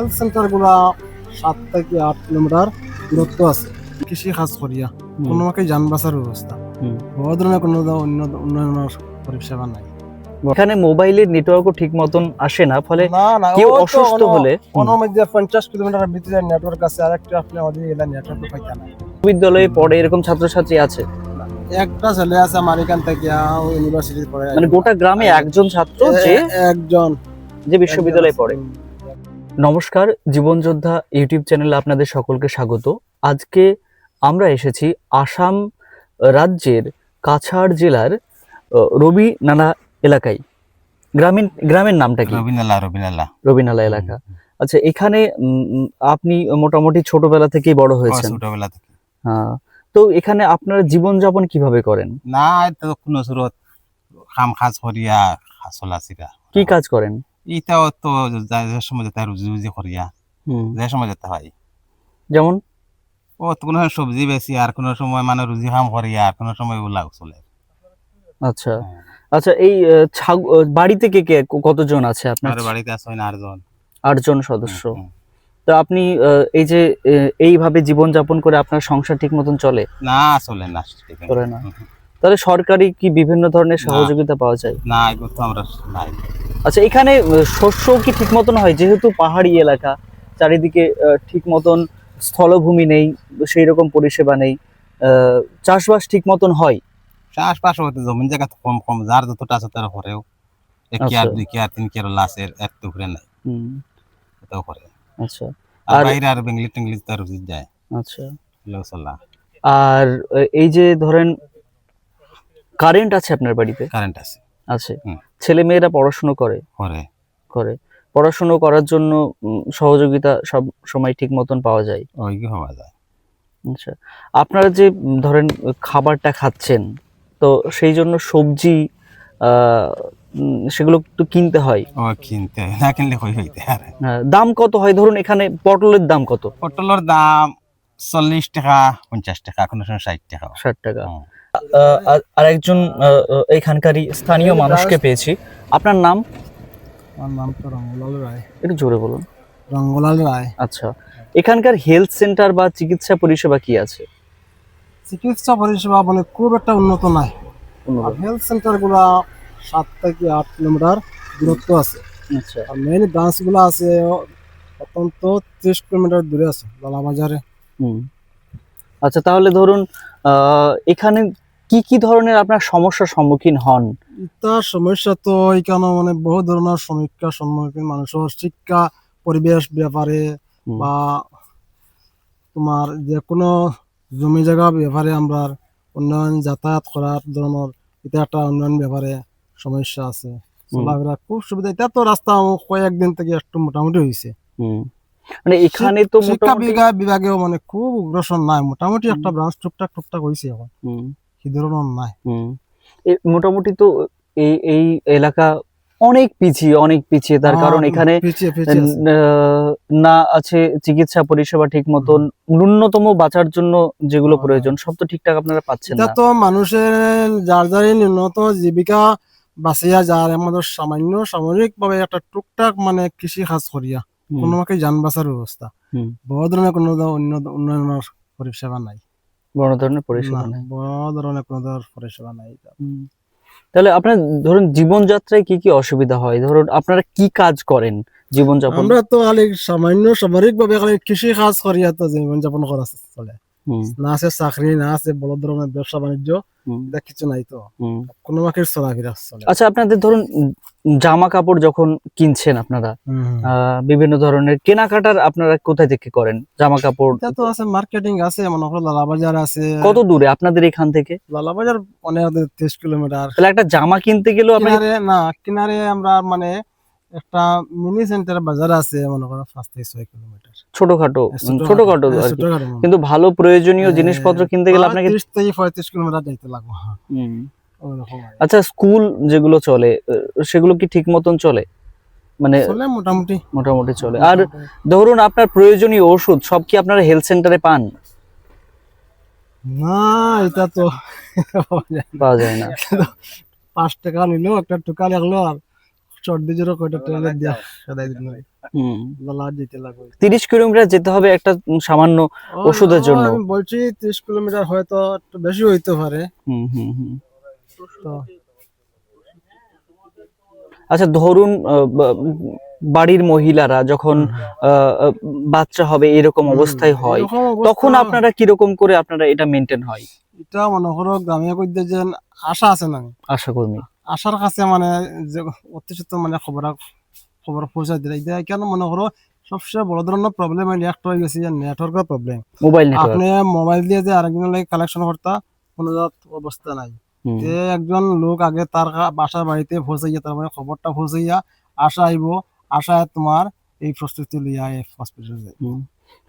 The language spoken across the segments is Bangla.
হেলথ সেন্টার গুলা 7 থেকে 8 কিলোমিটার দূরত্ব আছে। কৃষি কাজ করিয়া কোনো মাকে যান বাঁচার ব্যবস্থা, বড় ধরনের কোনো অন্য উন্নয়নের পরিষেবা নাই। এখানে মোবাইলের নেটওয়ার্কও ঠিক মতন আসে না, ফলে না না, কেউ ও তো অসুস্থ হলে কোনো মধ্যে 50 কিলোমিটার ভিতরে নেটওয়ার্ক আছে, আর একটা আপনি ওদিকে গেলে নেটওয়ার্ক পাইতা না। বিদ্যালয়ে পড়ে এরকম ছাত্রছাত্রী আছে, একটা ছেলে আছে আমার এখান থেকে ইউনিভার্সিটি পড়ে, মানে গোটা গ্রামে একজন ছাত্র যে একজন যে বিশ্ববিদ্যালয়ে পড়ে। নমস্কার, জীবন যোদ্ধা ইউটিউব চ্যানেলে আপনাদের সকলকে স্বাগত। আজকে আমরা এসেছি আসাম রাজ্যের কাছাড় জেলার রবি নালা এলাকায়। গ্রামের নামটা কি? রবিনালা এলাকা। আচ্ছা, এখানে আপনি মোটামুটি ছোটবেলা থেকেই বড় হয়েছেন। ছোটবেলা থেকে হ্যাঁ, তো এখানে আপনারা জীবনযাপন কিভাবে করেন? না তো কোনো সুরত কাম কাজ করিয়া চলাচিরা। কি কাজ করেন? ইটাও তো যে সময় যেতে রুজি রুজি করিয়া যে সময় যেতে হয়। যেমন ও তো কোনো সময় সবজি বেশি, আর কোনো সময় মানে রুজি কাম করিয়া, আর কোনো সময় ওগুলা চলে। আচ্ছা আচ্ছা, এই বাড়িতে কে কে কতজন আছে আপনার? আমার বাড়িতে আছে 8 জন। 8 জন সদস্য। তো আপনি এই যে এইভাবে জীবনযাপন করে আপনার সংসার ঠিক মতন চলে? না, চলে না, চলে না। তাহলে সরকারি কি বিভিন্ন ধরনের সহযোগিতা পাওয়া যায়? না, এগুলো তো আমরা নাই। আচ্ছা, এখানে শস্য কি ঠিক মতন হয়? যেহেতু পাহাড়ি এলাকা, চারিদিকে ঠিক মতন স্থলভূমি নেই, সেই রকম পরিষেবা নেই, চাষবাস ঠিক মতন হয়? চাষবাস হতে জমিন জায়গা তো কম কম, যার যতটা আছে তার করেও 1 কেয়ার 2 কেয়ার 3 কেয়ার লাশের এর তো উপরে নাই, এটাও করে। আচ্ছা, আর বাইরে আর বেঙ্গলি টেঙ্গলি তার রুজি যায়। আচ্ছা, চলা। আর এই যে ধরেন কারেন্ট আছে আপনার বাড়িতে? কারেন্ট আছে। আছে। ছেলে মেয়েরা পড়াশোনা করে? করে। করে। পড়াশোনা করার জন্য সহযোগিতা সব সময় ঠিক মতন পাওয়া যায়? ওই কি পাওয়া যায়। আচ্ছা, আপনারা যে ধরেন খাবারটা খাচ্ছেন, তো সেই জন্য সবজি সেগুলো তো কিনতে হয়। ও কিনতে না, কিনলে কই হইতে আর। দাম কত হয়? ধরুন এখানে পটলের দাম কত? পটলের দাম 40 টাকা, 50 টাকা, কোনো সময় 60 টাকা। 60 টাকা। আর একজন এখানকারই স্থানীয় মানুষকে পেয়েছি। আপনার নাম? আমার নাম তো রঙ্গলাল রায়। একটু জোরে বলুন। রঙ্গলাল রায়। আচ্ছা, এখানকার হেলথ সেন্টার বা চিকিৎসা পরিষেবা কি আছে? চিকিৎসা পরিষেবা বলে খুব একটা উন্নত নাই। হেলথ সেন্টার গুলা 7 থেকে 8 কিলোমিটার দূরত্ব আছে। আচ্ছা, আর মেইন ব্রাঞ্চ গুলা আছে অত্যন্ত 30 কিলোমিটার দূরে আছে, লালাবাজারে। আচ্ছা, তাহলে ধরুন এখানে কি কি ধরনের আপনার সমস্যার সম্মুখীন হন? তার সমস্যা তো এখানে মানে বহু ধরনের সমস্যার সম্মুখীন মানুষের, শিক্ষা পরিবেশ ব্যাপারে বা তোমার যে কোনো জমি জায়গা ব্যাপারে আমরা উন্নয়ন, যাতায়াত করার ধরনের এটা একটা উন্নয়ন ব্যাপারে সমস্যা আছে। চলাফেরা খুব সুবিধা। এটা তো রাস্তা কয়েকদিন থেকে একটু মোটামুটি হয়েছে। মানে এখানে তো শিক্ষা বিভাগেও মানে খুব অগ্রসর নাই, মোটামুটি একটা ব্রাঞ্চ টুকটাক হয়েছে, এখন কি ধরনের নাই। মোটামুটি তো এই এলাকা অনেক পিছিয়ে, তার কারণ এখানে না আছে চিকিৎসা পরিষেবা ঠিক মতন, ন্যূনতম বাঁচার জন্য যেগুলো প্রয়োজন সব তো ঠিকঠাক আপনারা পাচ্ছেন না। তো মানুষের যার ন্যূনতম জীবিকা বাঁচিয়া যার আমাদের সামান্য সামরিক ভাবে একটা টুকটাক মানে কৃষি কাজ করিয়া কোনো মাকে যান বাঁচার ব্যবস্থা, বড় ধরনের কোনো উন্নয়নের পরিষেবা নাই। বড় ধরনের পরিষেবা নাই, বড় ধরনের কোনো পরিষেবা নাই। তাহলে আপনার ধরুন জীবনযাত্রায় কি কি অসুবিধা হয়? ধরুন আপনারা কি কাজ করেন জীবনযাপন? আমরা তো খালি সামান্য সামরিক ভাবে খালি কৃষি কাজ করিয়া তো জীবনযাপন করা চলে। না আছে চাকরি, না আছে বড় ধরনের ব্যবসা বাণিজ্য, কিছু নাই তো কোনো মাকে চলাফেরা চলে। আচ্ছা, আপনাদের ধরুন জামা কাপড় যখন কিনছেন আপনারা, বিভিন্ন ধরনের কেনাকাটার আপনারা কোথায় থেকে করেন জামা কাপড়? এটা তো আছে মার্কেটিং আছে, মনে করো লালাবাজার আছে। কত দূরে আপনাদের এখান থেকে? লালাবাজার অনেক 30 কিলোমিটার। তাহলে একটা জামা কিনতে গেলেও কিনারে আমরা মানে একটা মিনি সেন্টার বাজার আছে, মনে করো 5 থেকে 6 কিলোমিটার। ছোটখাটো আর কি। কিন্তু ভালো প্রয়োজনীয় জিনিসপত্র কিনতে গেলে আপনাকে 30 থেকে 35 কিলোমিটার যাইতে লাগবে। আচ্ছা, স্কুল যেগুলো চলে সেগুলো কি ঠিক মতন চলে? মানে চলে মোটামুটি চলে। আর ধরুন আপনার প্রয়োজনীয় ওষুধ সব কি আপনারা হেলথ সেন্টারে পান? না, এটা তো পাওয়া যায় না। 5 টাকা নিলো, একটা টোকা লাগলো, আর সর্দি জ্বর কয়টা ট্রেনে দিয়া সদাই দিন হুম। লাল যেতে লাগবে 30 কিলোমিটার যেতে হবে একটা সামান্য ওষুধের জন্য। আমি বলছি 30 কিলোমিটার হয়তো একটু বেশি হইতে পারে। হুম হুম হুম। তো আচ্ছা ধরুন বাড়ির মহিলারা যখন বাচ্চা হবে এরকম অবস্থায় হয়, এরকম অবস্থা তখন আপনারা কিরকম করে আপনারা এটা মেনটেন হয়? এটা মনে করো গ্রামে কইতে যে আশা আছে না, আশা কর্মী। আশার কাছে মানে যে অতি সত্য মানে খবর পৌঁছাই দিলে এটা কেন মনে করো সবচেয়ে বড় ধরনের প্রবলেম একটা হয়ে গেছে যে নেটওয়ার্কের প্রবলেম। Mobile network. আপনি মোবাইল দিয়ে যে আরেকজনের লাগে কালেকশন করতা কোনো অবস্থা নাই। যে একজন লোক আগে তার বাসার বাড়িতে পৌঁছাইয়া তারপরে খবরটা পৌঁছাইয়া আশা আইব, আশায় তোমার এই প্রস্তুতি লইয়া হসপিটালে যায়।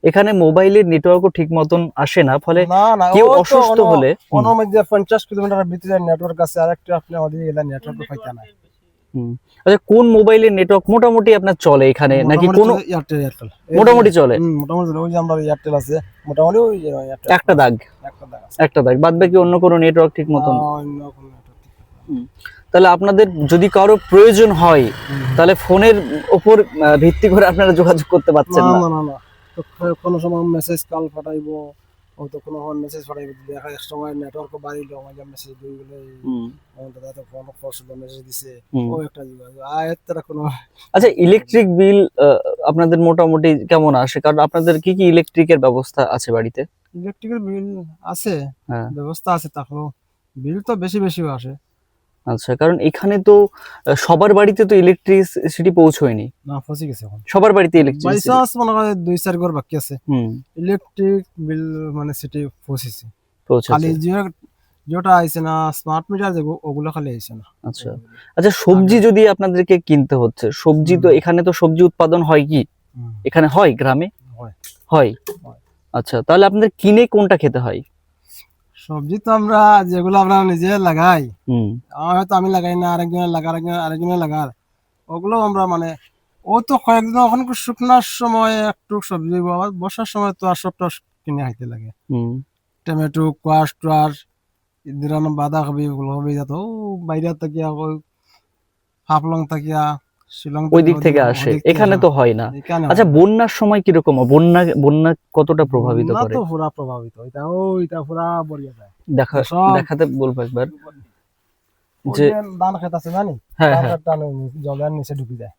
এখানে মোবাইলের নেটওয়ার্কও ঠিক মতন আসে না, ফলে না না কেউ ও তো অসুস্থ হলে কোনো মধ্যে 50 কিলোমিটার ভিতরে নেটওয়ার্ক আছে, আর একটা আপনি আমাদের এলাকা নেটওয়ার্ক পাইতা না। আচ্ছা কোন মোবাইলের নেটওয়ার্ক মোটামুটি আপনার চলে এখানে, নাকি কোনো এয়ারটেল মোটামুটি চলে? মোটামুটি চলে। ওই যে আমরা এয়ারটেল আছে মোটামুটি ওই এয়ারটেল একটা দাগ, একটা দাগ, বাদ বাকি অন্য কোনো নেটওয়ার্ক ঠিক মতন। অন্য কোনো network। তাহলে আপনাদের যদি কারো প্রয়োজন হয় তাহলে ফোনের উপর ভিত্তি করে আপনারা যোগাযোগ করতে পারছেন না না? না না না, তো কোনো সময় মেসেজ কল পাঠাইবো, হয়তো কোনো মেসেজ পাঠাইবো, দেখা এক সময় নেটওয়ার্ক বাড়িলো আমাদের মেসেজ দুই বলে দাদা তো ফোন করছিল মেসেজ দিছে ও একটা যোগাযোগ তারা কোনো। আচ্ছা ইলেকট্রিক বিল আপনাদের মোটামুটি কেমন আসে? কারণ আপনাদের কি কি ইলেকট্রিকের ব্যবস্থা আছে বাড়িতে? ইলেকট্রিকের বিল আছে, হ্যাঁ। ব্যবস্থা আছে, তাহলেও বিল তো বেশি বেশি আসে। আচ্ছা কারণ এখানে তো সবার বাড়িতে তো ইলেকট্রিসিটি পৌঁছয়নি। না ফসি গেছে এখন, সবার বাড়িতে বাই ইলেকট্রিসিটি চান্স মনে হয় 2-4 ঘর বাকি আছে ইলেকট্রিক বিল মানে সিটি পৌঁছেছে। খালি পৌঁছেছে। যেটা আইছে না স্মার্ট মিটার যে ওগুলো খালি আইছে না। আচ্ছা আচ্ছা সবজি যদি আপনাদেরকে কিনতে হচ্ছে, সবজি তো এখানে তো সবজি উৎপাদন হয় কি? এখানে হয় গ্রামে? হয়। হয়। আচ্ছা তাহলে আপনাদের কিনে কোনটা খেতে হয়? সবজি তো আমরা যেগুলো আমরা নিজে লাগাই, হয়তো আমি লাগাই না, আরেকজনের লাগার ওগুলো আমরা মানে ও তো কয়েকদিন এখন শুকনার সময় একটু সবজি, আবার বর্ষার সময় তো আর সবটা কিনে খাইতে লাগে। টমেটো কোয়াশ টোয়াশ ধরুন বাঁধাকপি ফুলকপি যত বাইরে থাকিয়া হাফলং থাকিয়া শিলং ওই দিক থেকে আসে, এখানে তো হয় না। আচ্ছা বন্যার সময় কিরকম? বন্যা কতটা প্রভাবিত করে? তো পুরা প্রভাবিত, ওইটা পুরা বড়িয়া যায়। দেখাতে বলবো একবার যে যে ধান খেত আছে জানি, হ্যাঁ ধান হ্যাঁ খেতটা জলের নিচে ঢুকে যায়,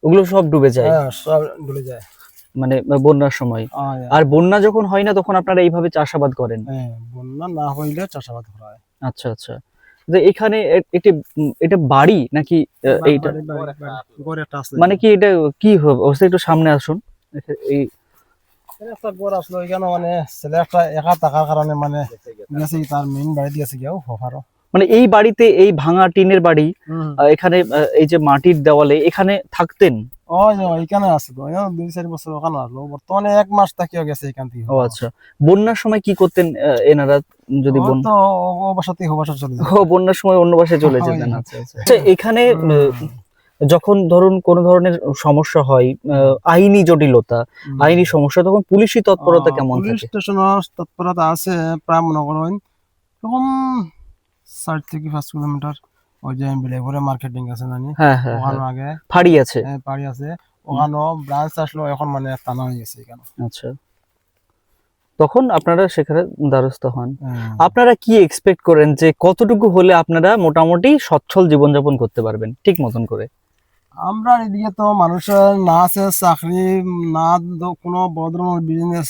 ওগুলো সব ডুবে যায় হ্যাঁ সব ডুবে যায় মানে বন্যার সময়। আর বন্যা যখন হয় না তখন আপনারা এইভাবে চাষাবাদ করেন? হ্যাঁ বন্যা না হইলে চাষাবাদ করা হয়। আচ্ছা আচ্ছা। যে এখানে এটা বাড়ি নাকি এইটা মানে কি এটা কি হবে অবস্থা? একটু সামনে আসুন। এই একটা গড় আসলো এখানে, মানে ছেলে একটা একা থাকার কারণে মানে গেছে তার মেইন বাড়ি দিয়েছে গিয়ে হফারও। মানে এই বাড়িতে, এই ভাঙা টিনের বাড়ি, এখানে এই যে মাটির দেওয়ালে এখানে থাকতেন? এখানে আছে তো 2-4 বছর ওখানে আসলো, বর্তমানে 1 মাস থাকিও গেছে এখান থেকে। ও আচ্ছা। বন্যার সময় কি করতেন এনারা? যদি তো ও বাসাতে চলে যায়। ও বন্যার সময় অন্য বাসায় চলে যেতেন। আচ্ছা আচ্ছা। আচ্ছা এখানে যখন ধরুন কোন ধরনের সমস্যা হয়, আইনি জটিলতা, আইনি সমস্যা, তখন পুলিশি তৎপরতা কেমন থাকে? পুলিশ স্টেশনের তৎপরতা আছে প্রায় মনে করেন তখন 4 থেকে 5 কিলোমিটার ওই যে বিলেপুরে মার্কেটিং আছে জানি, হ্যাঁ হ্যাঁ ওখানে আগে ফাঁড়ি আছে, পাড়ি আছে, ওখানে ব্রাঞ্চ আসলো, এখন মানে থানা হয়ে গেছে এখানে। আচ্ছা তখন আপনারা সেখানে দ্বারস্থ হন। আপনারা কি এক্সপেক্ট করেন যে কতটুকু হলে আপনারা মোটামুটি সচ্ছল জীবনযাপন করতে পারবেন ঠিক মতন করে? আমরা এদিকে তো মানুষের না আছে চাকরি, না কোনো বড় ধরনের বিজনেস,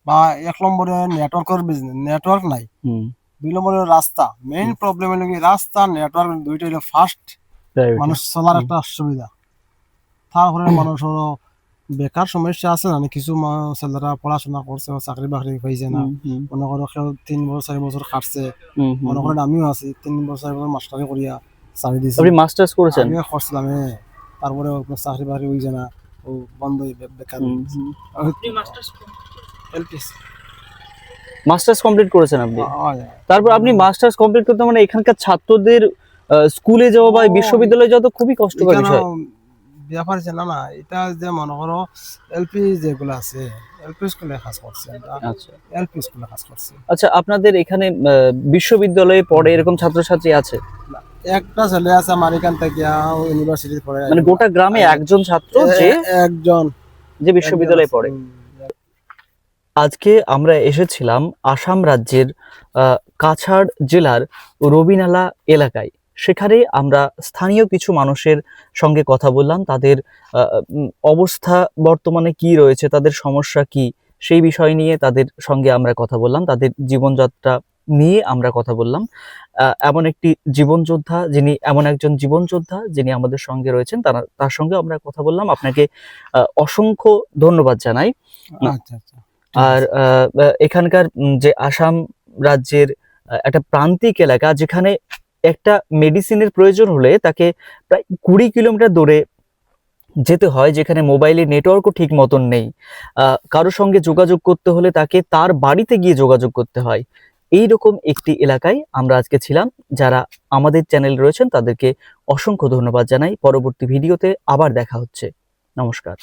বা 1 নম্বরে নেটওয়ার্কের বিজনেস, নেটওয়ার্ক নাই। 2 নম্বরে রাস্তা, মেইন প্রবলেম হলো কি রাস্তা নেটওয়ার্ক দুইটা হলো ফার্স্ট মানুষ চলার একটা সুবিধা। তারপরে মানুষ হলো বেকার সমস্যা আছে না, কিছু ছেলেরা পড়াশোনা করছে চাকরি বাকরি পাইছে না, মনে করো কেউ 3 বছর 4 বছর খাটছে, মনে করেন আমিও আছি 3 বছর 4 বছর মাস্টারি করিয়া চাকরি দিয়েছি। আপনি মাস্টার্স করেছেন? আমি করছিলাম, তারপরে চাকরি বাকরি হইছে না, ও বন্ধ বেকার। মাস্টার্স কমপ্লিট করেছেন আপনি? তারপর আপনি মাস্টার্স কমপ্লিট করতে মানে এখানকার ছাত্রদের স্কুলে যাওয়া বা বিশ্ববিদ্যালয়ে যাওয়া তো খুবই কষ্টকর বিষয়। ব্যাপার আছে না না, এটা যে মনে করো এলপি যেগুলো আছে এলপি স্কুলে কাজ করছে। আচ্ছা এলপি স্কুলে কাজ করছে। আচ্ছা আপনাদের এখানে বিশ্ববিদ্যালয়ে পড়ে এরকম ছাত্রছাত্রী আছে? একটা ছেলে আছে আমার এখান থেকে ইউনিভার্সিটি পড়ে, মানে গোটা গ্রামে একজন ছাত্র একজন যে বিশ্ববিদ্যালয়ে পড়ে। আজকে আমরা এসেছিলাম আসাম রাজ্যের কাছাড় জেলার রবিনালা এলাকায়। সেখানে আমরা স্থানীয় কিছু মানুষের সঙ্গে কথা বললাম, তাদের অবস্থা বর্তমানে কি রয়েছে, তাদের সমস্যা কি, সেই বিষয় নিয়ে তাদের সঙ্গে আমরা কথা বললাম, তাদের জীবনযাত্রা নিয়ে আমরা কথা বললাম। এমন একজন জীবনযোদ্ধা যিনি আমাদের সঙ্গে রয়েছেন, তার সঙ্গে আমরা কথা বললাম। আপনাকে অসংখ্য ধন্যবাদ জানাই। আচ্ছা আচ্ছা। আর এখানকার যে আসাম রাজ্যের একটা প্রান্তিক এলাকা, যেখানে একটা মেডিসিনের প্রয়োজন হলে তাকে প্রায় 20 কিলোমিটার দূরে যেতে হয়, যেখানে মোবাইলে নেটওয়ার্কও ঠিক মতন নেই, কারোর সঙ্গে যোগাযোগ করতে হলে তাকে তার বাড়িতে গিয়ে যোগাযোগ করতে হয়। এইরকম একটি এলাকায় আমরা আজকে ছিলাম। যারা আমাদের চ্যানেল রয়েছেন তাদেরকে অসংখ্য ধন্যবাদ জানাই। পরবর্তী ভিডিওতে আবার দেখা হচ্ছে। নমস্কার।